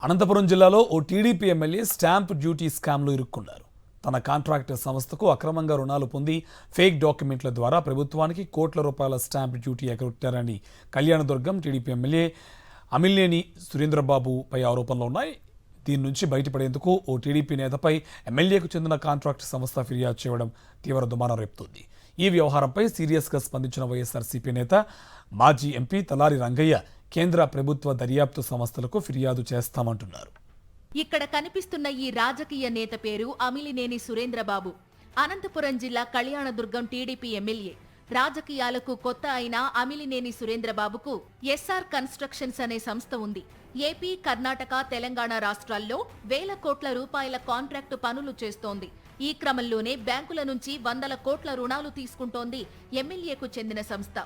అనంతపురం జిల్లాలో ఓ TDP MLA stamp duty స్కామ్లో ఇరుక్కున్నారు. తన కాంట్రాక్టర్ సంస్థకు అక్రమంగా రుణాలు పొంది ఫేక్ డాక్యుమెంట్ల ద్వారా ప్రభుత్వానికి కోట్ల రూపాయల స్టాంప్ డ్యూటీ ఎగరొట్టారని కళ్యాణదుర్గం టీడీపీ ఎమ్మెల్యే అమిలినేని సురేంద్రబాబుపై ఆరోపణలు ఉన్నాయి. దీని నుంచి బయటపడేందుకు ఓ టీడీపీ నేతపై ఎమ్మెల్యేకు చెందిన కాంట్రాక్ట్ సంస్థ ఫిర్యాదు చేయడం తీవ్ర దుమారం రేపుతోంది. ఈ వ్యవహారంపై సీరియస్గా స్పందించిన వైఎస్ఆర్సీపీ నేత మాజీ ఎంపీ తలారి రంగయ్య కేంద్ర ప్రభుత్వ దర్యాప్తు సంస్థలకు ఫిర్యాదు చేస్తామంటున్నారు. ఇక్కడ కనిపిస్తున్న ఈ రాజకీయ నేత పేరు అమిలినేని సురేంద్రబాబు. అనంతపురం జిల్లా కళ్యాణదుర్గం టీడీపీ ఎమ్మెల్యే. రాజకీయాలకు కొత్త అయిన అమిలినేని సురేంద్రబాబుకు ఎస్ఆర్ కన్స్ట్రక్షన్స్ అనే సంస్థ ఉంది. ఏపీ, కర్ణాటక, తెలంగాణ రాష్ట్రాల్లో వేల కోట్ల రూపాయల కాంట్రాక్టు పనులు చేస్తోంది. ఈ క్రమంలోనే బ్యాంకుల నుంచి వందల కోట్ల రుణాలు తీసుకుంటోంది ఎమ్మెల్యేకు చెందిన సంస్థ.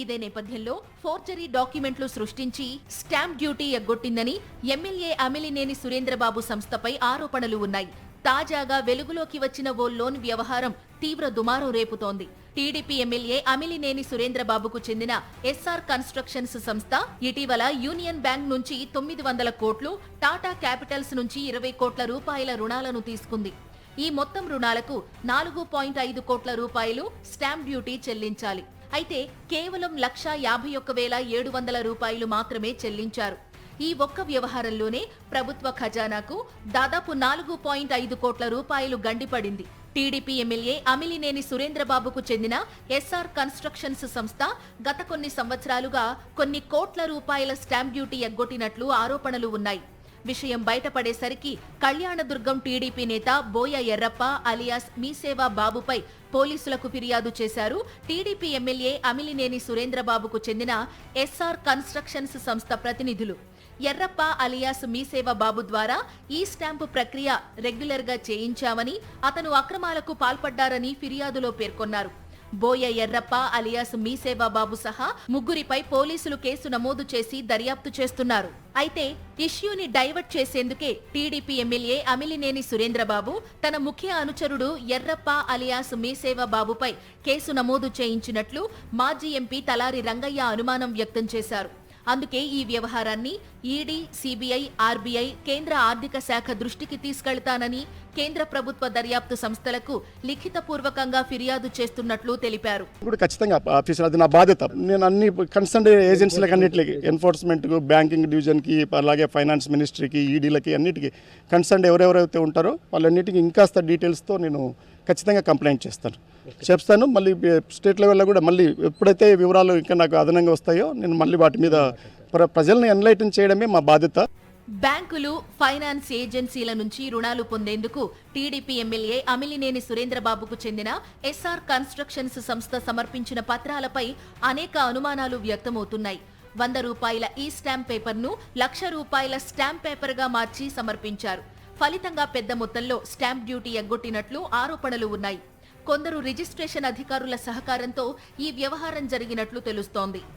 ఇదే నేపథ్యంలో ఫోర్జరీ డాక్యుమెంట్లు సృష్టించి స్టాంప్ డ్యూటీ ఎగ్గొట్టిందని ఎమ్మెల్యే అమిలినేని సురేంద్రబాబు సంస్థపై ఆరోపణలు ఉన్నాయి. తాజాగా వెలుగులోకి వచ్చిన ఓ లోన్ వ్యవహారం తీవ్ర దుమారం రేపుతోంది. టీడీపీ ఎమ్మెల్యే అమిలినేని సురేంద్రబాబుకు చెందిన ఎస్ఆర్ కన్స్ట్రక్షన్స్ సంస్థ ఇటీవల యూనియన్ బ్యాంక్ నుంచి 900 కోట్లు, టాటా క్యాపిటల్స్ నుంచి 20 కోట్ల రూపాయల రుణాలను తీసుకుంది. ఈ మొత్తం రుణాలకు 4.5 కోట్ల రూపాయలు స్టాంప్ డ్యూటీ చెల్లించాలి. అయితే కేవలం 1,51,700 రూపాయలు మాత్రమే చెల్లించారు. ఈ ఒక్క వ్యవహారంలోనే ప్రభుత్వ ఖజానాకు దాదాపు 4.5 కోట్ల రూపాయలు గండిపడింది. టీడీపీ ఎమ్మెల్యే అమిలినేని సురేంద్రబాబుకు చెందిన ఎస్ఆర్ కన్స్ట్రక్షన్స్ సంస్థ గత కొన్ని సంవత్సరాలుగా కొన్ని కోట్ల రూపాయల స్టాంప్ డ్యూటీ ఎగ్గొట్టినట్లు ఆరోపణలు ఉన్నాయి. విషయం బయటపడేసరికి కళ్యాణదుర్గం టీడీపీ నేత బోయ ఎర్రప్ప అలియాస్ మీసేవా బాబుపై పోలీసులకు ఫిర్యాదు చేశారు టీడీపీ ఎమ్మెల్యే అమిలినేని సురేంద్రబాబుకు చెందిన ఎస్ఆర్ కన్స్ట్రక్షన్స్ సంస్థ ప్రతినిధులు. ఎర్రప్ప అలియాస్ మీసేవా బాబు ద్వారా ఈ స్టాంపు ప్రక్రియ రెగ్యులర్గా చేయించామని, అతను అక్రమాలకు పాల్పడ్డారని ఫిర్యాదులో పేర్కొన్నారు. బోయ ఎర్రప్ప అలియాస్ మీసేవా బాబు సహా ముగ్గురిపై పోలీసులు కేసు నమోదు చేసి దర్యాప్తు చేస్తున్నారు. అయితే ఇష్యూని డైవర్ట్ చేసేందుకే టీడీపీ ఎమ్మెల్యే అమిలినేని సురేంద్రబాబు తన ముఖ్య అనుచరుడు ఎర్రప్ప అలియాస్ మీసేవా బాబుపై కేసు నమోదు చేయించినట్లు మాజీ ఎంపీ తలారి రంగయ్య అనుమానం వ్యక్తం చేశారు. అందుకే ఈ వ్యవహారాన్ని ఈడీ, సిబిఐ, ఆర్బీఐ, కేంద్ర ఆర్థిక శాఖ దృష్టికి తీసుకెళ్తానని కేంద్ర ప్రభుత్వ దర్యాప్తు సంస్థలకు లిఖితపూర్వకంగా ఫిర్యాదు చేస్తున్నట్లు తెలిపారు. ఖచ్చితంగా ఆఫీసర్, అది నా బాధ్యత. నేను అన్ని కన్సర్న్ ఏజెన్సీలకు అన్నింటికి, ఎన్ఫోర్స్మెంట్కు, బ్యాంకింగ్ డివిజన్కి, అలాగే ఫైనాన్స్ మినిస్ట్రీకి, ఈడీలకి అన్నిటికీ కన్సర్న్ ఎవరెవరైతే ఉంటారో వాళ్ళన్నిటికీ ఇంకాస్త డీటెయిల్స్తో నేను ఖచ్చితంగా కంప్లైంట్ చేస్తాను. మళ్ళీ స్టేట్ లెవెల్లో కూడా మళ్ళీ ఎప్పుడైతే వివరాలు ఇంకా నాకు అదనంగా వస్తాయో నేను మళ్ళీ వాటి మీద ప్రజల్ని ఎన్లైటన్ చేయడమే మా బాధ్యత. బ్యాంకులు, ఫైనాన్స్ ఏజెన్సీల నుంచి రుణాలు పొందేందుకు టీడీపీ ఎమ్మెల్యే అమిలినేని సురేంద్రబాబుకు చెందిన ఎస్ఆర్ కన్స్ట్రక్షన్స్ సంస్థ సమర్పించిన పత్రాలపై అనేక అనుమానాలు వ్యక్తమవుతున్నాయి. 100 రూపాయల ఈ స్టాంప్ పేపర్ను 1,00,000 రూపాయల స్టాంప్ పేపర్గా మార్చి సమర్పించారు. ఫలితంగా పెద్ద మొత్తంలో స్టాంప్ డ్యూటీ ఎగ్గొట్టినట్లు ఆరోపణలు ఉన్నాయి. కొందరు రిజిస్ట్రేషన్ అధికారుల సహకారంతో ఈ వ్యవహారం జరిగినట్లు తెలుస్తోంది.